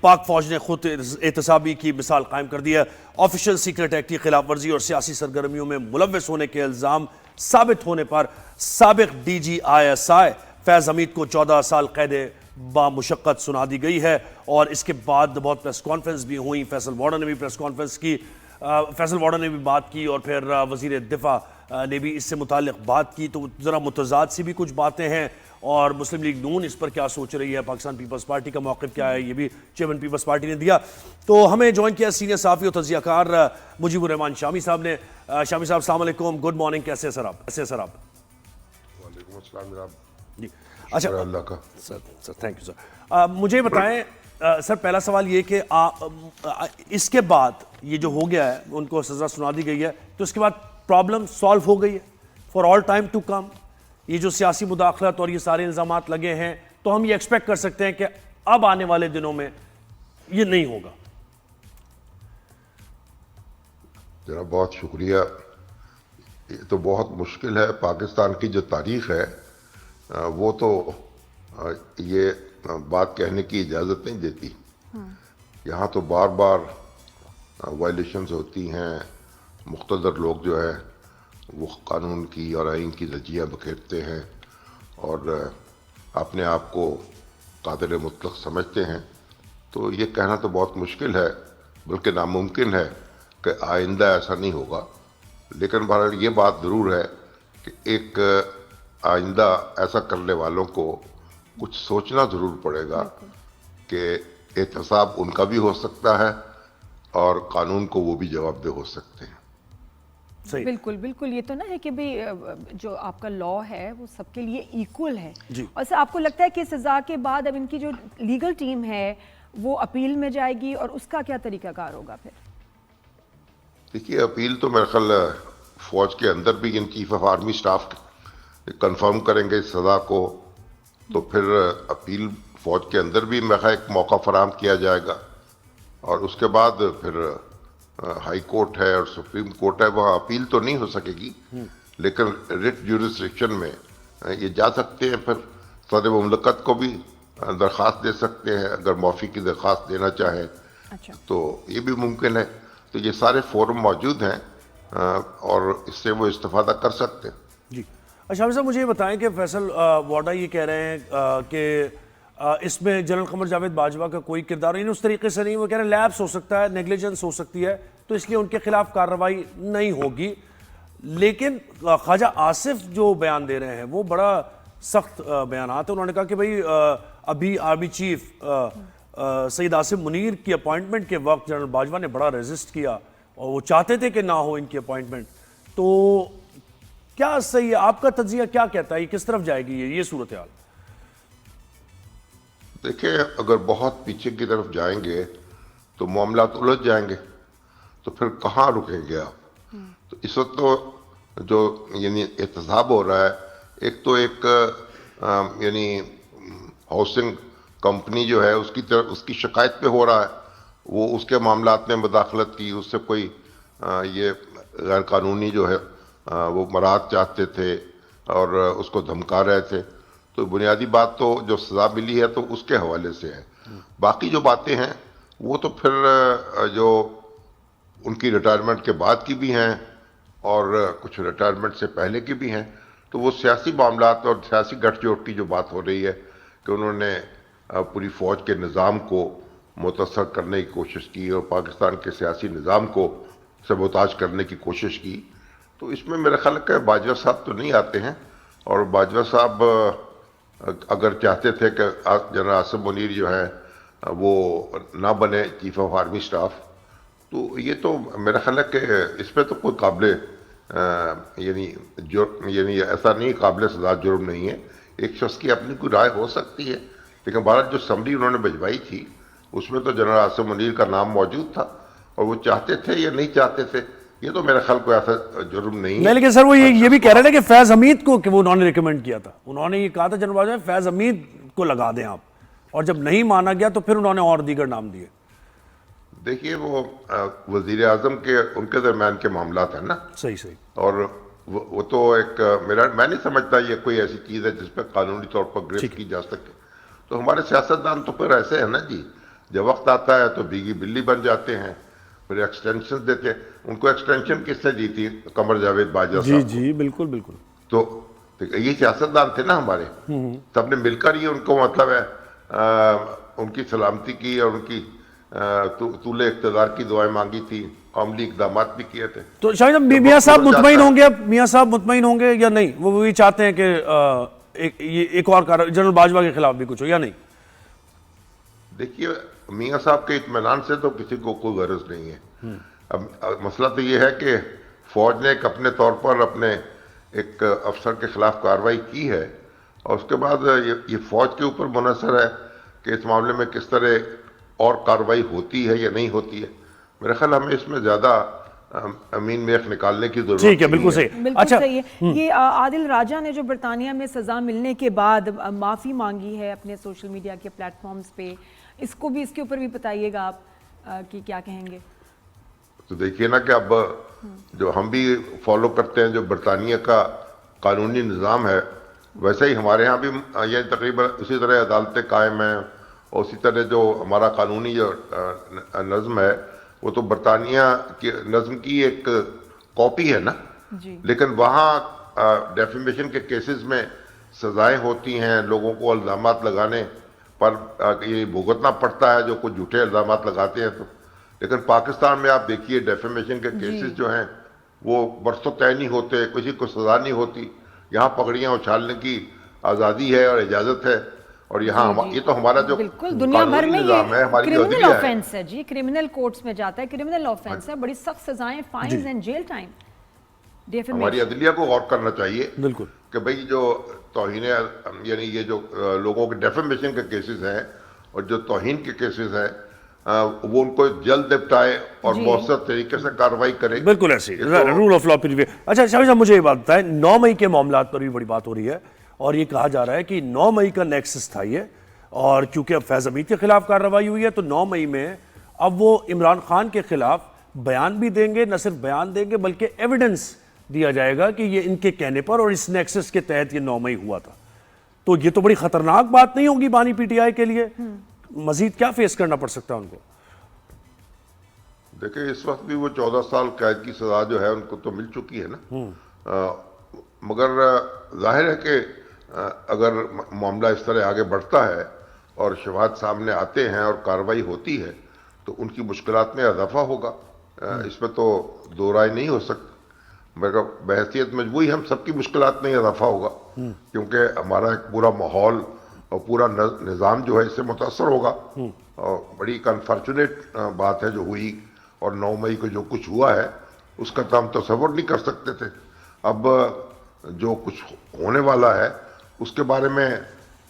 پاک فوج نے خود احتسابی کی مثال قائم کر دی ہے۔ آفیشل سیکرٹ ایکٹ کی خلاف ورزی اور سیاسی سرگرمیوں میں ملوث ہونے کے الزام ثابت ہونے پر سابق ڈی جی ISI فیض حمید کو 14 سال قید بامشقت سنا دی گئی ہے، اور اس کے بعد بہت پریس کانفرنس بھی ہوئی۔ فیصل وارڈن نے بھی پریس کانفرنس کی، فیصل وارڈن نے بھی بات کی، اور پھر وزیر دفاع نے بھی اس سے متعلق بات کی۔ تو ذرا متضاد سی بھی کچھ باتیں ہیں، اور مسلم لیگ نون اس پر کیا سوچ رہی ہے، پاکستان پیپلز پارٹی کا موقف کیا ہے، یہ بھی چیئرمین پیپلز پارٹی نے دیا۔ تو ہمیں جوائن کیا سینئر صحافی اور تجزیہ کار مجیب الرحمان شامی صاحب نے۔ شامی صاحب السلام علیکم، گڈ مارننگ، کیسے ہیں سر آپ؟ وعلیکم السلام جناب، جی شکر اچھا اللہ کا۔ Sir thank you sir. مجھے بتائیں سر، پہلا سوال یہ کہ اس کے بعد یہ جو ہو گیا ہے، ان کو سزا سنا دی گئی ہے، تو اس کے بعد پرابلم سالو ہو گئی ہے for all time to come? یہ جو سیاسی مداخلت اور یہ سارے الزامات لگے ہیں، تو ہم یہ ایکسپیکٹ کر سکتے ہیں کہ اب آنے والے دنوں میں یہ نہیں ہوگا؟ جناب بہت شکریہ۔ یہ تو بہت مشکل ہے، پاکستان کی جو تاریخ ہے وہ تو یہ بات کہنے کی اجازت نہیں دیتی۔ یہاں تو بار بار وائلیشنز ہوتی ہیں، مقتدر لوگ جو ہے وہ قانون کی اور آئین کی دھجیاں بکھیرتے ہیں اور اپنے آپ کو قادر مطلق سمجھتے ہیں۔ تو یہ کہنا تو بہت مشکل ہے، بلکہ ناممکن ہے کہ آئندہ ایسا نہیں ہوگا۔ لیکن بہرحال یہ بات ضرور ہے کہ ایک آئندہ ایسا کرنے والوں کو کچھ سوچنا ضرور پڑے گا کہ احتساب ان کا بھی ہو سکتا ہے اور قانون کو وہ بھی جواب دہ ہو سکتے ہیں۔ بالکل بالکل، یہ تو نہ ہے کہ بھئی جو آپ کا لا ہے وہ سب کے لیے ایکول ہے۔ اور سر آپ کو لگتا ہے کہ سزا کے بعد اب ان کی جو لیگل ٹیم ہے وہ اپیل میں جائے گی، اور اس کا کیا طریقہ کار ہوگا پھر؟ دیکھیے، اپیل تو میرے خیال فوج کے اندر بھی in chief of army staff confirm کریں گے اس سزا کو، تو پھر اپیل فوج کے اندر بھی میرے خیال ایک موقع فراہم کیا جائے گا، اور اس کے بعد پھر ہائی کورٹ ہے اور سپریم کورٹ ہے، وہاں اپیل تو نہیں ہو سکے گی، لیکن ریٹ جیورسڈکشن میں یہ جا سکتے ہیں۔ پھر صدر مملکت کو بھی درخواست دے سکتے ہیں اگر معافی کی درخواست دینا چاہیں، تو یہ بھی ممکن ہے۔ تو یہ سارے فورم موجود ہیں اور اس سے وہ استفادہ کر سکتے ہیں۔ جی شامی صاحب، مجھے یہ بتائیں کہ فیصل وارڈا یہ کہہ رہے ہیں کہ اس میں جنرل قمر جاوید باجوہ کا کوئی کردار نہیں، اس طریقے سے نہیں، وہ کہہ رہے ہیں لیپس ہو سکتا ہے، نیگلیجنس ہو سکتی ہے، تو اس لیے ان کے خلاف کارروائی نہیں ہوگی۔ لیکن خواجہ آصف جو بیان دے رہے ہیں وہ بڑا سخت بیانات ہیں۔ انہوں نے کہا کہ بھئی ابھی آرمی چیف سید آصم منیر کی اپوائنٹمنٹ کے وقت جنرل باجوہ نے بڑا ریزسٹ کیا، اور وہ چاہتے تھے کہ نہ ہو ان کی اپوائنٹمنٹ۔ تو کیا صحیح ہے؟ آپ کا تجزیہ کیا کہتا ہے، یہ کس طرف جائے گی یہ صورتحال؟ دیکھیں، اگر بہت پیچھے کی طرف جائیں گے تو معاملات الجھ جائیں گے، تو پھر کہاں رکیں گے آپ؟ تو اس وقت تو جو یعنی احتساب ہو رہا ہے، ایک تو ایک یعنی ہاؤسنگ کمپنی جو ہے اس کی شکایت پہ ہو رہا ہے، وہ اس کے معاملات میں مداخلت کی، اس سے کوئی یہ غیر قانونی جو ہے وہ مراعات چاہتے تھے اور اس کو دھمکا رہے تھے۔ تو بنیادی بات تو جو سزا ملی ہے تو اس کے حوالے سے ہے۔ باقی جو باتیں ہیں وہ تو پھر جو ان کی ریٹائرمنٹ کے بعد کی بھی ہیں اور کچھ ریٹائرمنٹ سے پہلے کی بھی ہیں، تو وہ سیاسی معاملات اور سیاسی گٹھ جوڑ کی جو بات ہو رہی ہے کہ انہوں نے پوری فوج کے نظام کو متاثر کرنے کی کوشش کی اور پاکستان کے سیاسی نظام کو سبوتاج کرنے کی کوشش کی، تو اس میں میرا خیال ہے کہ باجوہ صاحب تو نہیں آتے ہیں۔ اور باجوہ صاحب اگر چاہتے تھے کہ جنرل آصم منیر جو ہے وہ نہ بنے چیف آف آرمی سٹاف، تو یہ تو میرا خیال ہے کہ اس پہ تو کوئی قابل یعنی ایسا نہیں، قابل سزا جرم نہیں ہے۔ ایک شخص کی اپنی کوئی رائے ہو سکتی ہے، لیکن بھارت جو سمری انہوں نے بھجوائی تھی اس میں تو جنرل آصم منیر کا نام موجود تھا، اور وہ چاہتے تھے یا نہیں چاہتے تھے یہ تو میرا خیال کوئی ایسا جرم نہیں ہے۔ لیکن سر وہ یہ بھی کہہ رہے تھے کہ فیض حمید کو کہ وہ انہوں نے ریکمینڈ کیا تھا، انہوں نے یہ کہا تھا جنرل باجوہ فیض حمید کو لگا دیں آپ، اور جب نہیں مانا گیا تو پھر انہوں نے اور دیگر نام دیے۔ دیکھیے، وہ وزیر اعظم کے ان کے درمیان کے معاملات ہیں نا، صحیح اور وہ تو ایک میں نہیں سمجھتا یہ کوئی ایسی چیز ہے جس پہ قانونی طور پر گرفت کی جا سکے۔ تو ہمارے سیاستدان تو پھر ایسے ہیں نا جی، جب وقت آتا ہے تو بھیگی بلی بن جاتے ہیں، پھر ایکسٹینشن دیتے ہیں. ان کو ایکسٹینشن کس سے دی تھی؟ قمر جاوید باجوہ جی صاحب کو. جی بالکل بالکل. تو یہ سیاستدان تھے نا ہمارے، سب نے مل کر یہ ان کو مطلب ہے ان کی سلامتی کی اور ان کی طول اقتدار کی دعائیں مانگی تھی، عملی اقدامات بھی کیے تھے. تو شاہد صاحب میاں صاحب مطمئن ہوں گے، اب میاں صاحب مطمئن ہوں گے یا نہیں؟ وہ بھی چاہتے ہیں کہ ایک اور جنرل باجوہ کے خلاف بھی کچھ ہو یا نہیں؟ دیکھیے میاں صاحب کے اطمینان سے تو کسی کو کوئی غرض نہیں ہے. اب مسئلہ تو یہ ہے کہ فوج نے ایک اپنے طور پر اپنے ایک افسر کے خلاف کارروائی کی ہے، اور اس کے بعد یہ فوج کے اوپر منحصر ہے کہ اس معاملے میں کس طرح اور کارروائی ہوتی ہے یا نہیں ہوتی ہے. میرا خیال ہمیں اس میں زیادہ امین میخ نکالنے کی ضرورت ٹھیک ہے، بالکل صحیح. بالکل صحیح ہے. یہ عادل راجہ نے جو برطانیہ میں سزا ملنے کے بعد معافی مانگی ہے اپنے سوشل میڈیا کے پلیٹ فارمز پہ، اس کو بھی، اس کے اوپر بھی بتائیے گا آپ کہ کیا کہیں گے. تو دیکھیے نا کہ اب جو ہم بھی فالو کرتے ہیں جو برطانیہ کا قانونی نظام ہے، ویسے ہی ہمارے ہاں بھی یہ تقریباً اسی طرح عدالتیں قائم ہیں، اور اسی طرح جو ہمارا قانونی جو نظم ہے وہ تو برطانیہ کی نظم کی ایک کاپی ہے نا. لیکن وہاں ڈیفیمیشن کے کیسز میں سزائیں ہوتی ہیں، لوگوں کو الزامات لگانے پر یہ بھگتنا پڑتا ہے جو کچھ جھوٹے الزامات لگاتے ہیں. تو لیکن پاکستان میں آپ دیکھیے ڈیفیمیشن کے کیسز جو ہیں وہ برسوں طے نہیں ہوتے، کسی کو سزا نہیں ہوتی. یہاں پگڑیاں اچھالنے کی آزادی ہے اور اجازت ہے، اور یہاں یہ تو ہمارا جو بالکل دنیا بھر میں نظام ہے، یہ ہماری جو کرمنل عدلیہ ہے، آفینس ہے جی، کرمنل کورٹس میں جاتا ہے، کرمنل آفینس ہے، بڑی سخت سزائیں، فائنز اینڈ جیل ٹائم. ہماری عدلیہ کو غور کرنا چاہیے بالکل کہ بھئی جو توہین، یعنی یہ جو لوگوں کے ڈیفیمیشن کے کیسز ہیں اور جو توہین کے کیسز ہیں وہ ان کو جلد نپٹائے اور مؤثر طریقے سے کارروائی کرے. بالکل ایسی رول آف لا پھر بھی. اچھا شاہد صاحب مجھے یہ بات بتائیں، 9 مئی کے معاملات پر بھی بڑی بات ہو رہی ہے، اور یہ کہا جا رہا ہے کہ 9 مئی کا نیکسس تھا یہ، اور کیونکہ اب فیض حمید کے خلاف کارروائی ہوئی ہے تو 9 مئی میں اب وہ عمران خان کے خلاف بیان بھی دیں گے، نہ صرف بیان دیں گے بلکہ ایویڈنس دیا جائے گا کہ یہ ان کے کہنے پر اور اس نیکسس کے تحت یہ 9 مئی ہوا تھا. تو یہ تو بڑی خطرناک بات نہیں ہوگی بانی پی ٹی آئی کے لیے؟ مزید کیا فیس کرنا پڑ سکتا ہے ان کو؟ دیکھیں اس وقت بھی وہ 14 سال قید کی سزا جو ہے ان کو تو مل چکی ہے نا، مگر ظاہر ہے کہ اگر معاملہ اس طرح آگے بڑھتا ہے اور شواہد سامنے آتے ہیں اور کارروائی ہوتی ہے تو ان کی مشکلات میں اضافہ ہوگا. اس میں تو دو رائے نہیں ہو سکتی. مگر بحیثیت مجموعی ہم سب کی مشکلات میں اضافہ ہوگا، کیونکہ ہمارا ایک پورا ماحول اور پورا نظام جو ہے اس سے متاثر ہوگا. اور بڑی ایک انفارچونیٹ بات ہے جو ہوئی، اور 9 مئی کو جو کچھ ہوا ہے اس کا تو ہم تصور نہیں کر سکتے تھے. اب جو کچھ ہونے والا ہے اس کے بارے میں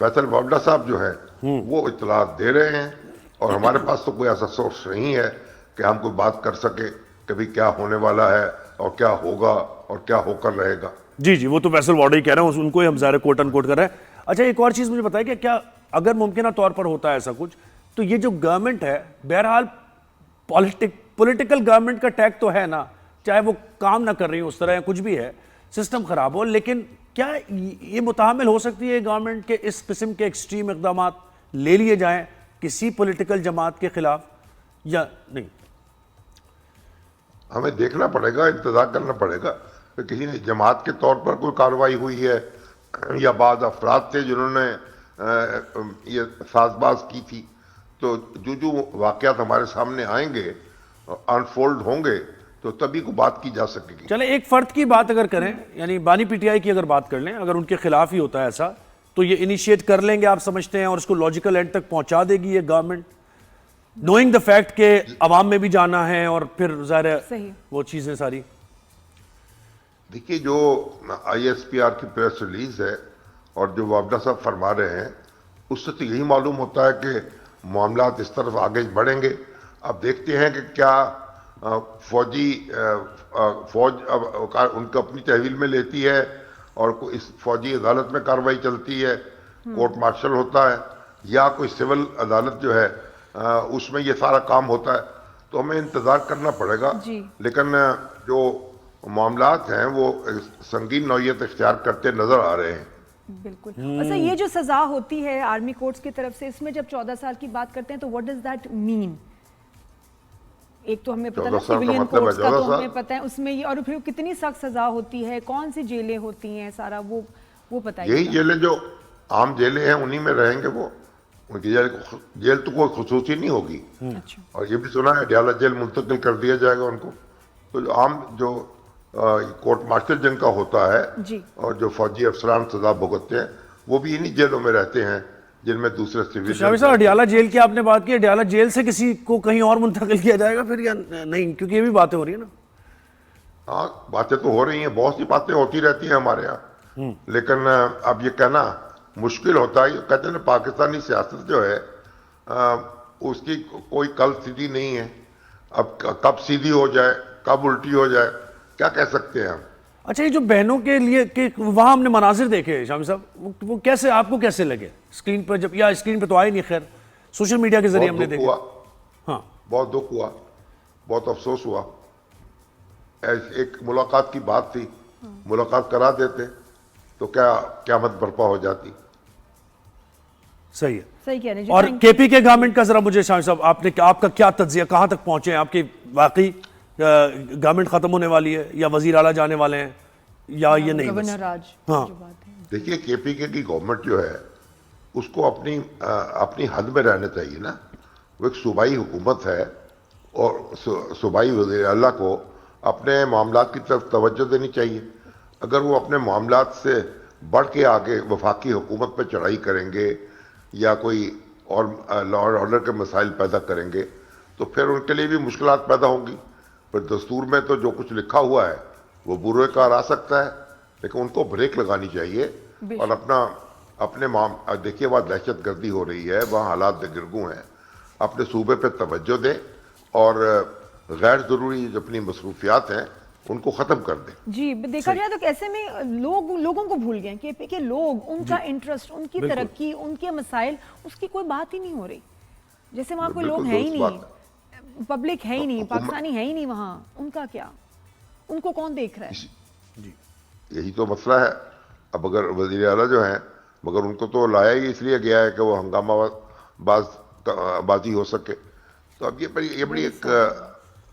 فیصل وابڈہ صاحب جو ہے وہ اطلاعات دے رہے ہیں، اور ہمارے پاس تو کوئی ایسا سورس نہیں ہے کہ ہم کوئی بات کر سکے کبھی کیا ہونے والا ہے اور کیا ہوگا اور کیا ہو کر رہے گا. جی وہ تو فیصل وابڈہ ہی کہہ رہے ہیں، ان کو ہی ہم ظاہر کوٹ ان کوٹ کر رہے ہیں. اچھا ایک اور چیز مجھے بتائیں کہ کیا اگر ممکنہ طور پر ہوتا ہے ایسا کچھ تو یہ جو گورنمنٹ ہے، بہرحال پولیٹیکل گورنمنٹ کا ٹیگ تو ہے نا، چاہے وہ کام نہ کر رہی ہو اس طرح کچھ بھی ہے، سسٹم خراب ہو، لیکن کیا یہ متحمل ہو سکتی ہے گورنمنٹ کے اس قسم کے ایکسٹریم اقدامات لے لیے جائیں کسی پولیٹیکل جماعت کے خلاف یا نہیں؟ ہمیں دیکھنا پڑے گا، انتظار کرنا پڑے گا کہ کسی نے جماعت کے طور پر کوئی کارروائی ہوئی ہے یا بعض افراد تھے جنہوں نے یہ ساز باز کی تھی. تو جو واقعات ہمارے سامنے آئیں گے، انفولڈ ہوں گے، تو تبھی کو بات کی جا سکے گی. چلے ایک فرد کی بات اگر کریں، یعنی بانی پی ٹی آئی کی اگر بات کر لیں، اگر ان کے خلاف ہی ہوتا ہے ایسا تو یہ انیشیٹ کر لیں گے آپ سمجھتے ہیں، اور اس کو لاجیکل اینڈ تک پہنچا دے گی یہ گورنمنٹ، نوئنگ دا فیکٹ کہ عوام میں بھی جانا ہے اور پھر ظاہر ہے وہ چیزیں ساری؟ دیکھیے جو آئی ایس پی آر کی پریس ریلیز ہے اور جو وابڈہ صاحب فرما رہے ہیں اس سے تو یہی معلوم ہوتا ہے کہ معاملات اس طرف آگے بڑھیں گے. اب دیکھتے ہیں کہ کیا فوج ان کو اپنی تحویل میں لیتی ہے اور اس فوجی عدالت میں کارروائی چلتی ہے، کورٹ مارشل ہوتا ہے، یا کوئی سول عدالت جو ہے اس میں یہ سارا کام ہوتا ہے. تو ہمیں انتظار کرنا پڑے گا. لیکن جو معاملات ہیں وہ سنگین نوعیت اختیار کرتے نظر آ رہے ہیں. بالکل. اچھا یہ جو سزا ہوتی ہے آرمی کورٹس کی طرف سے, اس میں جب 14 سال کی بات کرتے ہیں تو what does that mean؟ ایک تو ہمیں پتہ ہے سیویلین کورٹس کا تو ہمیں پتہ ہے اس میں یہ, اور پھر کتنی سخت سزا ہوتی ہے, کون سی جیلیں ہوتی ہیں, سارا وہ بتائیے. یہی جیلیں جو عام جیلیں ہیں انہی میں رہیں گے وہ, ان کی جیل تو کوئی خصوصی نہیں ہوگی. اور یہ بھی سنا ہے اڈیالہ جیل منتقل کر دیا جائے گا ان کو. تو جو عام جو کورٹ مارشل جن کا ہوتا ہے اور جو فوجی افسران سزا بھگتتے ہیں وہ بھی انہی جیلوں میں رہتے ہیں جن میں دوسرے سیویلین. شامی صاحب اڈیالہ جیل کی آپ نے بات کی, اڈیالہ جیل سے کسی کو کہیں اور منتقل کیا جائے گا پھر یا نہیں, کیونکہ یہ بھی باتیں ہو رہی ہیں نا. ہاں باتیں تو ہو رہی ہیں, بہت سی باتیں ہوتی رہتی ہیں ہمارے یہاں, لیکن اب یہ کہنا مشکل ہوتا ہے. کہتے ہیں نا پاکستانی سیاست جو ہے اس کی کوئی کل سیدھی نہیں ہے, اب کب سیدھی ہو جائے کب الٹی ہو جائے کیا کہہ سکتے ہیں ہم. اچھا یہ جو بہنوں کے لیے کہ وہاں ہم نے مناظر دیکھے شامی صاحب, وہ کیسے آپ کو کیسے لگے اسکرین پر جب, یا اسکرین پہ تو آئے نہیں, خیر سوشل میڈیا کے ذریعے ہم نے دیکھا. ہاں بہت دکھ ہوا, بہت افسوس ہوا. ایک ملاقات کی بات تھی, ملاقات کرا دیتے تو کیا قیامت برپا ہو جاتی. صحیح ہے, صحیح کہہ رہے ہیں. اور کے پی کے گورنمنٹ کا ذرا مجھے شامی صاحب آپ کا کیا تجزیہ, کہاں تک پہنچے ہیں آپ کی, واقعی گورنمنٹ ختم ہونے والی ہے یا وزیر اعلیٰ جانے والے ہیں یا یہ نہیں؟ گورنر راج. ہاں دیکھیے کے پی کے کی گورنمنٹ جو ہے اس کو اپنی حد میں رہنا چاہیے نا. وہ ایک صوبائی حکومت ہے اور صوبائی وزیر اعلیٰ کو اپنے معاملات کی طرف توجہ دینی چاہیے. اگر وہ اپنے معاملات سے بڑھ کے آگے وفاقی حکومت پہ چڑھائی کریں گے یا کوئی اور لا اور آرڈر کے مسائل پیدا کریں گے تو پھر ان کے لیے بھی مشکلات پیدا ہوں گی. پھر دستور میں تو جو کچھ لکھا ہوا ہے وہ برے کار آ سکتا ہے, لیکن ان کو بریک لگانی چاہیے اور اپنے دیکھیے وہاں دہشت گردی ہو رہی ہے, وہاں حالات دگرگوں ہیں, اپنے صوبے پہ توجہ دیں اور غیر ضروری جو اپنی مصروفیات ہیں ان کو ختم کر دیں. جی دیکھا جائے تو ایسے میں لوگوں کو بھول گئے کہ لوگ, ان کا انٹرسٹ, ان کی ترقی, ان کے مسائل, اس کی کوئی بات ہی نہیں ہو رہی. جیسے وہاں کوئی لوگ ہیں ہی نہیں, پبلک ہے ہی نہیں, پاکستانی ہے ہی نہیں وہاں, ان کا کیا, ان کو کون دیکھ رہا ہے؟ یہی تو مسئلہ ہے. اب اگر وزیر اعلیٰ جو ہیں, مگر ان کو تو لایا ہی اس لیے گیا ہے کہ وہ ہنگامہ بازی ہو سکے. تو اب یہ بڑی ایک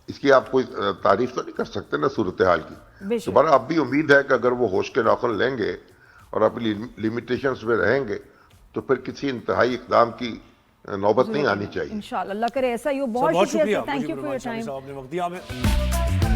اس کی آپ کوئی تعریف تو نہیں کر سکتے نا صورتحال کی. دوبارہ اب بھی امید ہے کہ اگر وہ ہوش کے ناخن لیں گے اور اپنی لمیٹیشنز میں رہیں گے تو پھر کسی انتہائی اقدام کی نوبت نہیں آنی چاہیے. انشاءاللہ اللہ کرے ایسا ہی ہو. بہت شکریہ, thank you for your time.